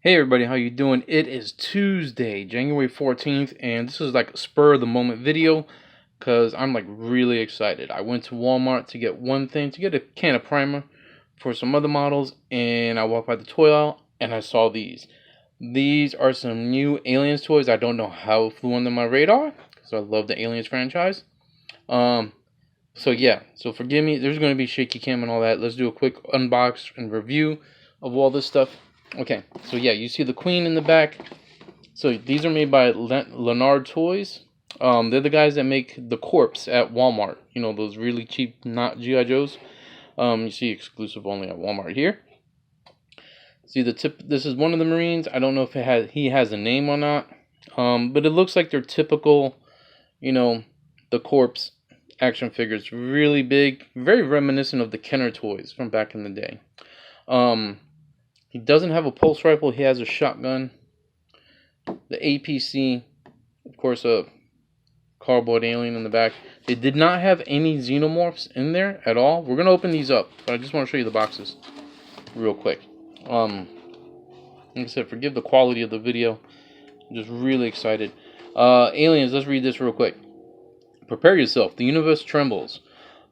Hey everybody, how you doing? It is Tuesday, January 14th, and this is like a spur of the moment video because I'm like really excited. I went to Walmart to get one thing, to get a can of primer for some other models, and I walked by the toy aisle and I saw these. These are some new Aliens toys. I don't know how it flew under my radar because I love the Aliens franchise. So yeah, so forgive me, there's going to be shaky cam and all that. Let's do a quick unbox and review of all this stuff. Okay, so yeah, you see the Queen in the back. So these are made by Lanard toys. They're the guys that make the Corpse at Walmart. You know, those really cheap, not G.I. Joes. You see exclusive only at Walmart here. See the tip, this is one of the Marines. I don't know if he has a name or not. But it looks like they're typical, you know, the Corpse action figures. Really big, very reminiscent of the Kenner toys from back in the day. He doesn't have a pulse rifle. He has a shotgun. The APC, of course, a cardboard alien in the back. They did not have any xenomorphs in there at all. We're going to open these up, but I just want to show you the boxes real quick. Like I said, forgive the quality of the video. I'm just really excited. Aliens, let's read this real quick. Prepare yourself. The universe trembles.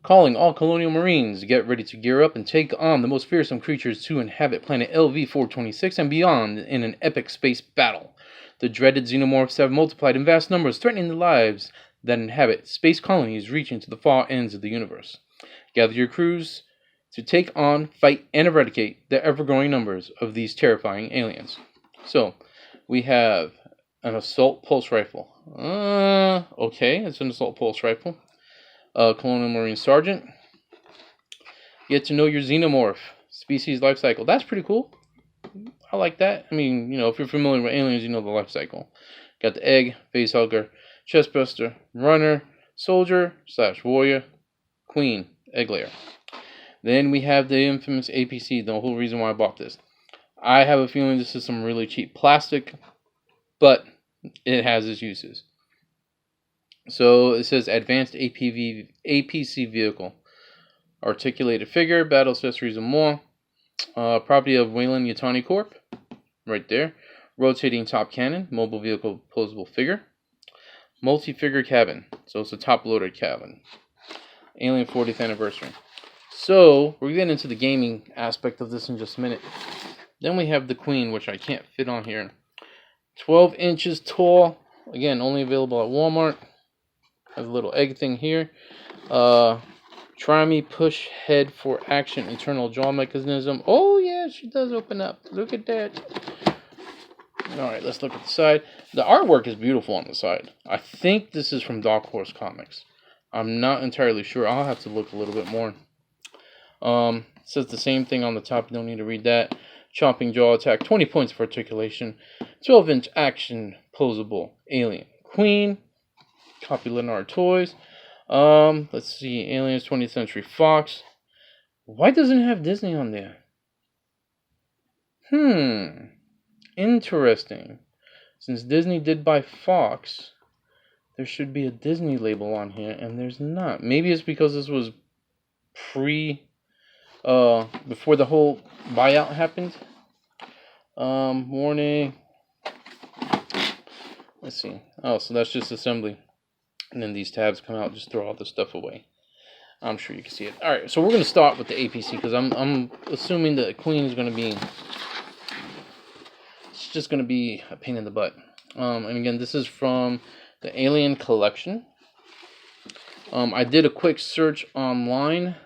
Calling all colonial marines, get ready to gear up and take on the most fearsome creatures to inhabit planet LV-426 and beyond in an epic space battle. The dreaded xenomorphs have multiplied in vast numbers, threatening the lives that inhabit space colonies reaching to the far ends of the universe. Gather your crews to take on, fight, and eradicate the ever-growing numbers of these terrifying aliens. So, we have an assault pulse rifle. Okay, it's an assault pulse rifle. Colonial Marine Sergeant. Get to know your xenomorph species life cycle. That's pretty cool. I like that. I mean, you know, if you're familiar with aliens, you know the life cycle. Got the egg, face hugger, chestbuster, runner, soldier / warrior, queen, egg layer. Then we have the infamous APC, the whole reason why I bought this. I have a feeling this is some really cheap plastic, but it has its uses. So it says Advanced APC Vehicle. Articulated figure, battle accessories and more. Property of Weyland-Yutani Corp. Right there. Rotating top cannon. Mobile vehicle posable figure. Multi-figure cabin. So it's a top-loaded cabin. Alien 40th anniversary. So we're getting into the gaming aspect of this in just a minute. Then we have the Queen, which I can't fit on here. 12 inches tall. Again, only available at Walmart. Has a little egg thing here. Try me push head for action. Internal jaw mechanism. Oh yeah, she does open up. Look at that. Alright, let's look at the side. The artwork is beautiful on the side. I think this is from Dark Horse Comics. I'm not entirely sure. I'll have to look a little bit more. It says the same thing on the top. You don't need to read that. Chomping jaw attack. 20 points for articulation. 12-inch action posable alien queen. Copy Lanard toys. Let's see. Aliens 20th Century Fox. Why doesn't it have Disney on there? Interesting. Since Disney did buy Fox, there should be a Disney label on here, and there's not. Maybe it's because this was before the whole buyout happened. Warning. Let's see. Oh, so that's just assembly. And then these tabs come out, just throw all this stuff away. I'm sure you can see it. Alright, so we're going to start with the APC, because I'm assuming the Queen is going to be... It's just going to be a pain in the butt. And again, this is from the Alien Collection. I did a quick search online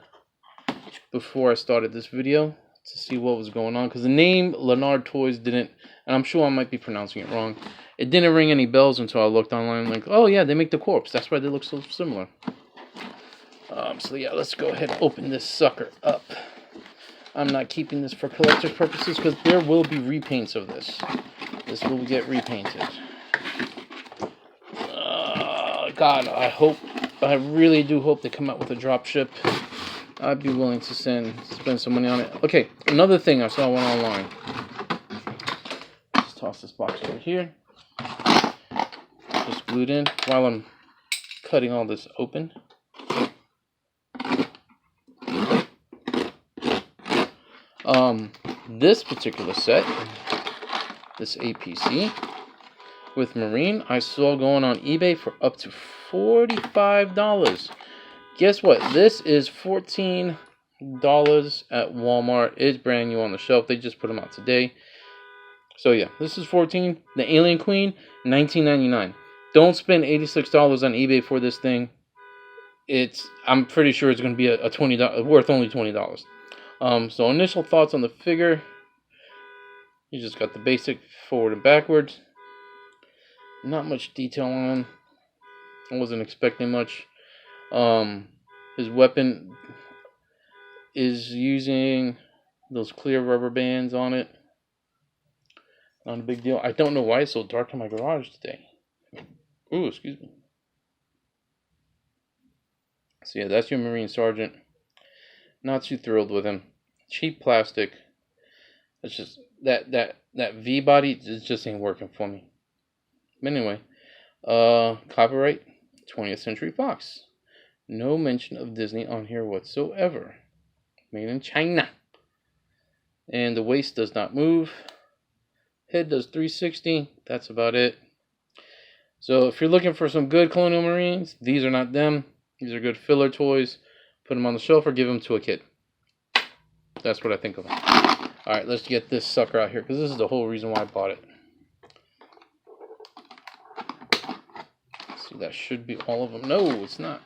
before I started this video to see what was going on, because the name Lanard Toys didn't, and I'm sure I might be pronouncing it wrong, it didn't ring any bells until I looked online, like, oh yeah, they make the Corpse, that's why they look so similar. So yeah, let's go ahead and open this sucker up. I'm not keeping this for collector's purposes, because there will be repaints of this. This will get repainted. God, I really do hope they come out with a drop ship. I'd be willing to spend some money on it. Okay, another thing I saw one online. Let's toss this box over here. Just glued in while I'm cutting all this open. This particular set This APC with Marine I saw going on eBay for up to $45. Guess what? This is $14 at Walmart. It's brand new on the shelf. They just put them out today. So yeah, this is $14. The Alien Queen, $19.99. Don't spend $86 on eBay for this thing. I'm pretty sure it's going to be a $20 worth only $20. So initial thoughts on the figure. You just got the basic forward and backwards. Not much detail on. I wasn't expecting much. His weapon is using those clear rubber bands on it. Not a big deal. I don't know why it's so dark in my garage today. Ooh, excuse me. So yeah, that's your Marine Sergeant. Not too thrilled with him. Cheap plastic. It's just that V body just ain't working for me. But anyway, copyright 20th Century Fox. No mention of Disney on here whatsoever. Made in China. And the waist does not move. Head does 360. That's about it. So if you're looking for some good Colonial Marines, these are not them. These are good filler toys. Put them on the shelf or give them to a kid. That's what I think of them. Alright, let's get this sucker out here, because this is the whole reason why I bought it. See, that should be all of them. No, it's not.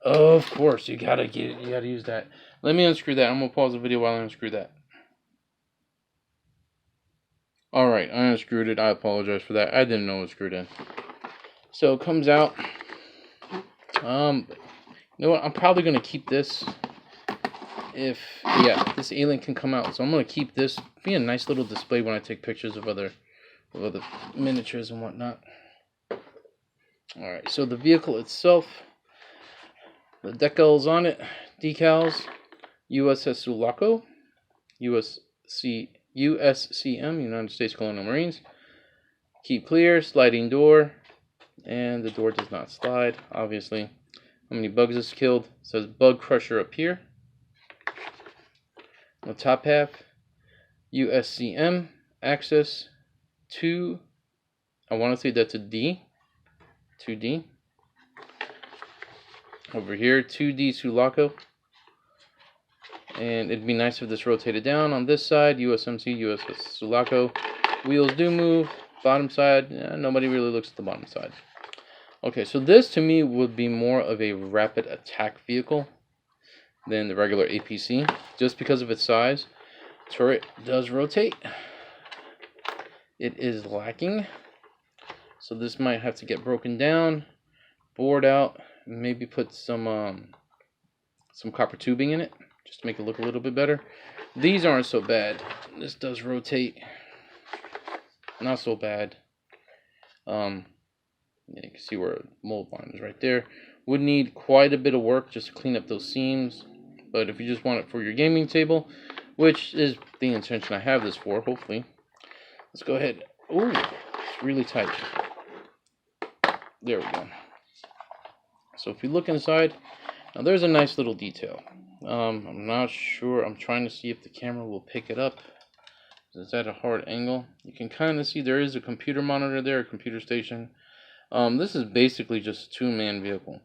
Of course, you gotta use that. Let me unscrew that. I'm gonna pause the video while I unscrew that. Alright, I unscrewed it. I apologize for that. I didn't know it was screwed in. So it comes out. You know what? I'm probably gonna keep this. This alien can come out. So I'm gonna keep this. Be a nice little display when I take pictures of other miniatures and whatnot. Alright, so the vehicle itself, the decals on it, decals, USS Sulaco, USCM, United States Colonial Marines. Keep clear, sliding door, and the door does not slide, obviously. How many bugs is killed? It says bug crusher up here. On the top half, USCM, access to, I want to say that's a D, 2D. Over here, 2D Sulaco. And it'd be nice if this rotated down. On this side, USMC, USS Sulaco. Wheels do move. Bottom side, nobody really looks at the bottom side. Okay, so this to me would be more of a rapid attack vehicle than the regular APC, just because of its size. Turret does rotate. It is lacking. So this might have to get broken down, bored out, maybe put some copper tubing in it, just to make it look a little bit better. These aren't so bad. This does rotate. Not so bad. Yeah, you can see where mold line is right there. Would need quite a bit of work just to clean up those seams. But if you just want it for your gaming table, which is the intention I have this for, hopefully. Let's go ahead. Ooh, it's really tight. There we go. So if you look inside, now there's a nice little detail. I'm not sure. I'm trying to see if the camera will pick it up. It's at a hard angle. You can kind of see there is a computer monitor there, a computer station. This is basically just a two-man vehicle.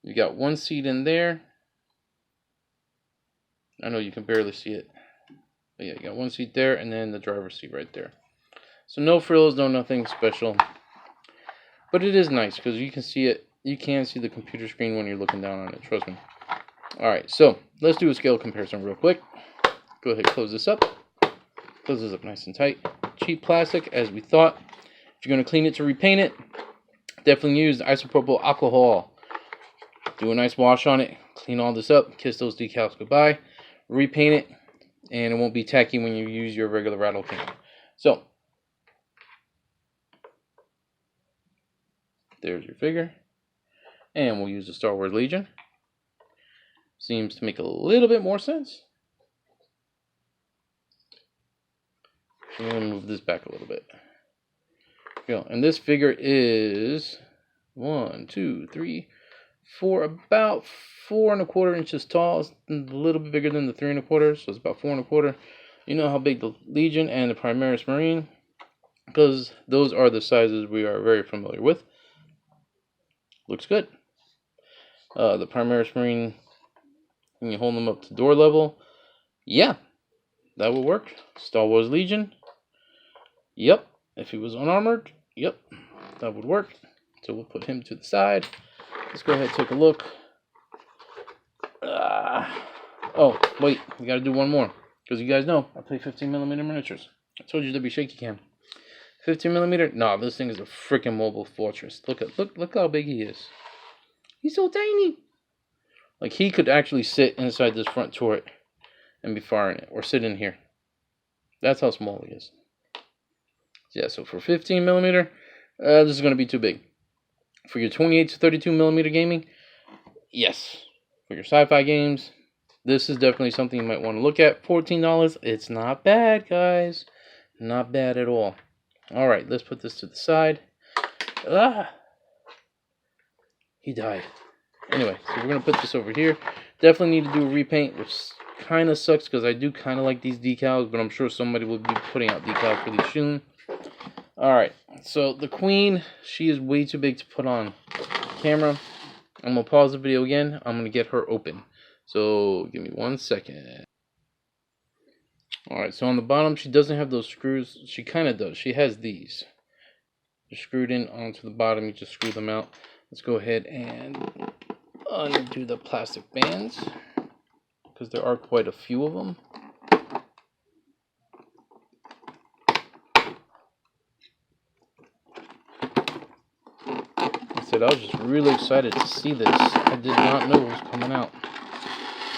You got one seat in there. I know you can barely see it. But yeah, you got one seat there and then the driver's seat right there. So no frills, no nothing special. But it is nice because you can see it. You can see the computer screen when you're looking down on it, trust me. Alright, so let's do a scale comparison real quick. Go ahead and close this up. Close this up nice and tight. Cheap plastic, as we thought. If you're going to clean it to repaint it, definitely use isopropyl alcohol. Do a nice wash on it. Clean all this up. Kiss those decals goodbye. Repaint it. And it won't be tacky when you use your regular rattle can. So, there's your figure. And we'll use the Star Wars Legion. Seems to make a little bit more sense. I'm going to move this back a little bit. Go. And this figure is 1, 2, 3, 4, about 4 1/4 inches tall. It's a little bit bigger than the 3 1/4, so it's about 4 1/4. You know how big the Legion and the Primaris Marine. because those are the sizes we are very familiar with. Looks good. The Primaris Marine, can you hold them up to door level? Yeah, that will work. Star Wars Legion. Yep. If he was unarmored, yep, that would work. So we'll put him to the side. Let's go ahead and take a look. Oh, wait, we gotta do one more. Because you guys know, I play 15mm miniatures. I told you to be shaky cam. 15mm? No, this thing is a freaking mobile fortress. Look how big he is. He's so tiny. Like, he could actually sit inside this front turret and be firing it, or sit in here. That's how small he is. Yeah, so for 15mm, this is going to be too big. For your 28 to 32mm gaming, yes. For your sci-fi games, this is definitely something you might want to look at. $14, it's not bad, guys. Not bad at all. Alright, let's put this to the side. He died. Anyway, so we're going to put this over here. Definitely need to do a repaint, which kind of sucks because I do kind of like these decals, but I'm sure somebody will be putting out decals for these soon. Alright, so the Queen, she is way too big to put on camera. I'm going to pause the video again. I'm going to get her open. So, give me 1 second. Alright, so on the bottom, she doesn't have those screws. She kind of does. She has these. They're screwed in onto the bottom. You just screw them out. Let's go ahead and undo the plastic bands, because there are quite a few of them. I said I was just really excited to see this. I did not know it was coming out.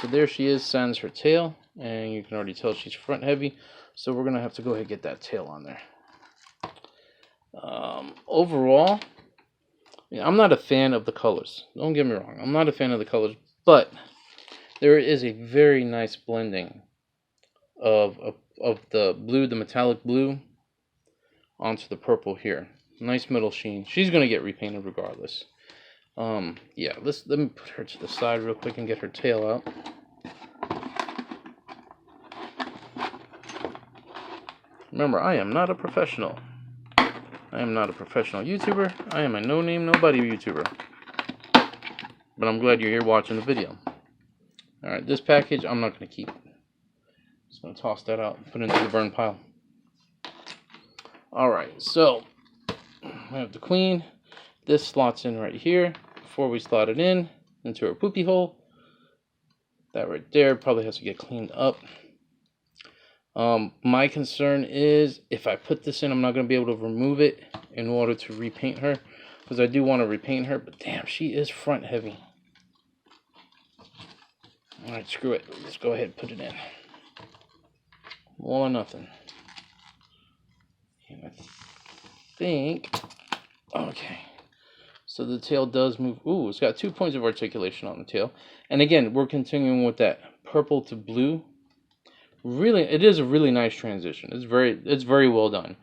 So there she is, sans her tail, and you can already tell she's front heavy, so we're going to have to go ahead and get that tail on there. Overall, yeah, I'm not a fan of the colors. Don't get me wrong. I'm not a fan of the colors, but there is a very nice blending of the blue, the metallic blue, onto the purple here. Nice metal sheen. She's going to get repainted regardless. Yeah, let me put her to the side real quick and get her tail out. Remember, I am not a professional. I am not a professional YouTuber. I am a no-name, nobody YouTuber. But I'm glad you're here watching the video. Alright, this package I'm not going to keep. Just going to toss that out and put it into the burn pile. Alright, so we have the Queen. This slots in right here. Before we slot it in into her poopy hole. That right there probably has to get cleaned up. My concern is if I put this in, I'm not going to be able to remove it in order to repaint her, because I do want to repaint her, but damn, she is front heavy. Alright, screw it. Let's go ahead and put it in. All or nothing. And I think, okay, so the tail does move. Ooh, it's got 2 points of articulation on the tail. And again, we're continuing with that purple to blue. Really, it is a really nice transition. It's very well done.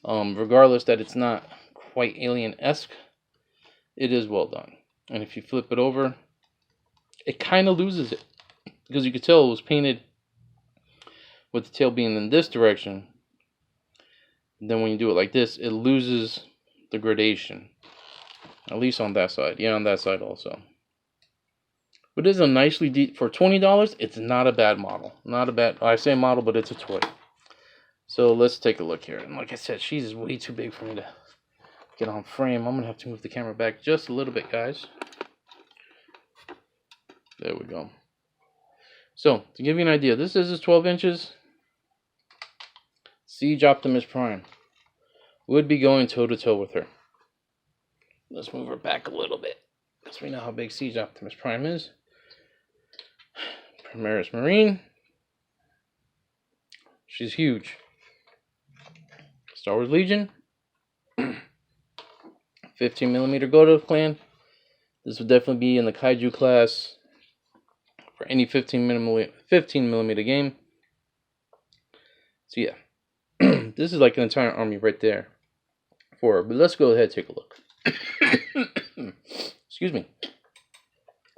Regardless that it's not quite alien-esque, it is well done. And if you flip it over, it kind of loses it, because you could tell it was painted with the tail being in this direction. Then when you do it like this, it loses the gradation. At least on that side. Yeah, on that side also. But it is a nicely for $20, it's not a bad model. Not a bad, I say model, but it's a toy. So let's take a look here. And like I said, she's way too big for me to get on frame. I'm going to have to move the camera back just a little bit, guys. There we go. So, to give you an idea, this is 12 inches. Siege Optimus Prime would be going toe-to-toe with her. Let's move her back a little bit, because we know how big Siege Optimus Prime is. Primaris Marine. She's huge. Star Wars Legion. 15mm Goto clan. This would definitely be in the Kaiju class for any 15mm game. So yeah. This is like an entire army right there for her. But let's go ahead and take a look. Excuse me.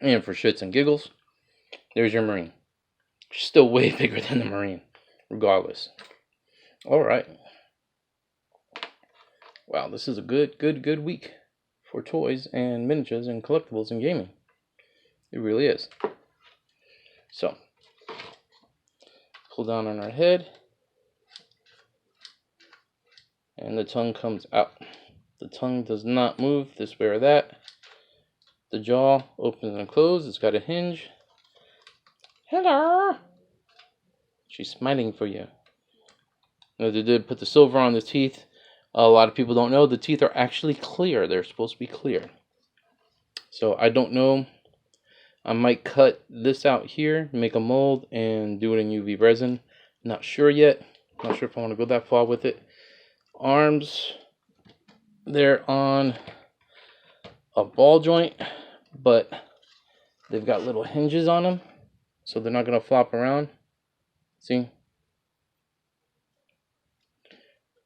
And for shits and giggles, there's your Marine. She's still way bigger than the Marine, regardless. Alright. Wow, this is a good week for toys and miniatures and collectibles and gaming. It really is. So, pull down on our head, and the tongue comes out. The tongue does not move this way or that. The jaw opens and closes. It's got a hinge. Hello! She's smiling for you. Now, they did put the silver on the teeth. A lot of people don't know the teeth are actually clear. They're supposed to be clear. So I don't know. I might cut this out here, make a mold, and do it in UV resin. Not sure yet. Not sure if I want to go that far with it. Arms, they're on a ball joint, but they've got little hinges on them, so they're not going to flop around. See?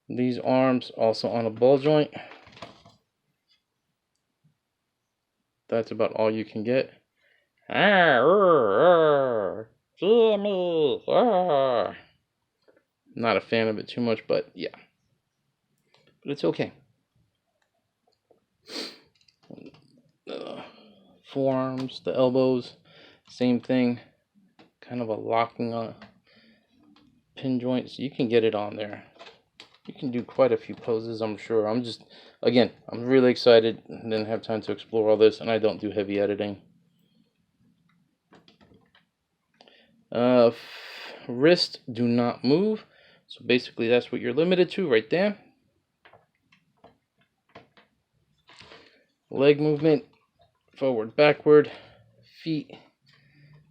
These arms also on a ball joint. That's about all you can get. Jimmy. Not a fan of it too much, but yeah. But it's okay. Forearms, the elbows, same thing. Kind of a locking on pin joint, so you can get it on there. You can do quite a few poses, I'm sure. I'm really excited. I didn't have time to explore all this, and I don't do heavy editing. Wrist do not move. So basically that's what you're limited to right there. Leg movement, forward, backward, feet.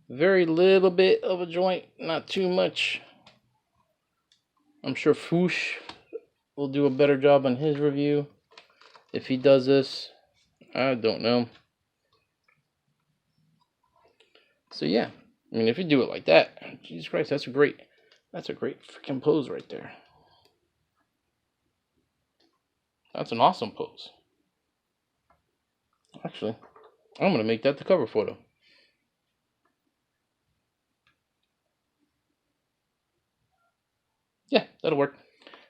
Very little bit of a joint, not too much. I'm sure Foosh will do a better job on his review. If he does this, I don't know. So yeah, I mean, if you do it like that, Jesus Christ, that's a great freaking pose right there. That's an awesome pose. Actually, I'm gonna make that the cover photo. Yeah, that'll work.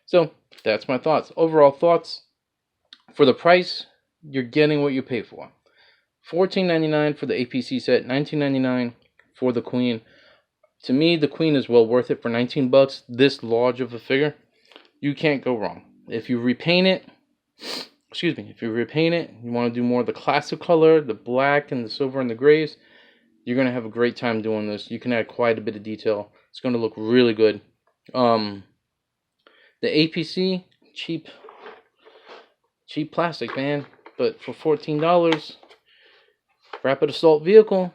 So that's my thoughts. Overall thoughts. For the price, you're getting what you pay for. $14.99 for the APC set, $19.99 for the Queen. To me, the Queen is well worth it for 19 bucks. This large of a figure, you can't go wrong. If you repaint it, you want to do more of the classic color, the black and the silver and the grays, you're going to have a great time doing this. You can add quite a bit of detail. It's going to look really good. The APC, cheap plastic, man. But for $14, rapid assault vehicle,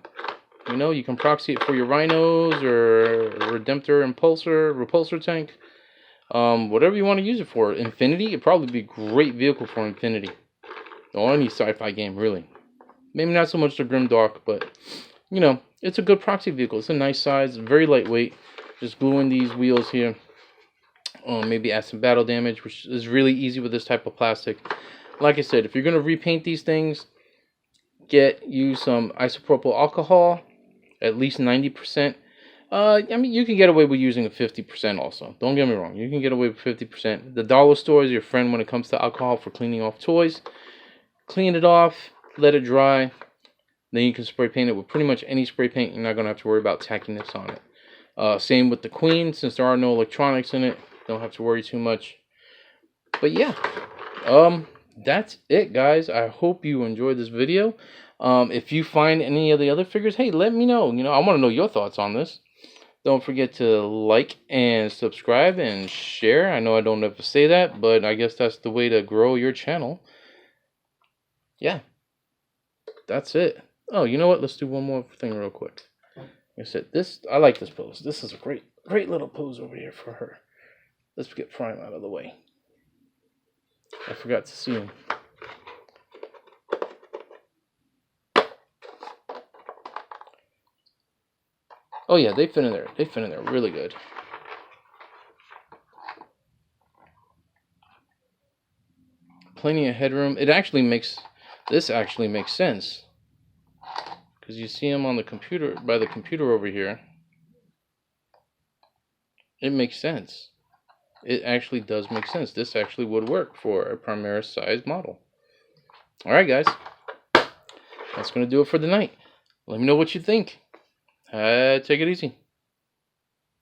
you know, you can proxy it for your rhinos or Redemptor repulsor tank. Whatever you want to use it for. Infinity, it'd probably be a great vehicle for Infinity. Or any sci-fi game, really. Maybe not so much the Grimdark, but, you know, it's a good proxy vehicle. It's a nice size, very lightweight. Just glue in these wheels here. Maybe add some battle damage, which is really easy with this type of plastic. Like I said, if you're going to repaint these things, get you some isopropyl alcohol, at least 90%. I mean, you can get away with using a 50% also. Don't get me wrong. You can get away with 50%. The dollar store is your friend when it comes to alcohol for cleaning off toys. Clean it off, let it dry. Then you can spray paint it with pretty much any spray paint. You're not going to have to worry about tackiness on it. Same with the Queen. Since there are no electronics in it, don't have to worry too much. But yeah, that's it, guys. I hope you enjoyed this video. If you find any of the other figures, hey, let me know. You know, I want to know your thoughts on this. Don't forget to like and subscribe and share. I know I don't ever say that, but I guess that's the way to grow your channel. Yeah, that's it. Oh, you know what? Let's do one more thing real quick. Like I said, I like this pose. This is a great little pose over here for her. Let's get Prime out of the way. I forgot to see him. Oh yeah, they fit in there. They fit in there really good. Plenty of headroom. This actually makes sense. Because you see him on the computer, by the computer over here. It makes sense. it actually does make sense. This actually would work for a Primaris size model. Alright guys, that's going to do it for the night. Let me know what you think. Take it easy.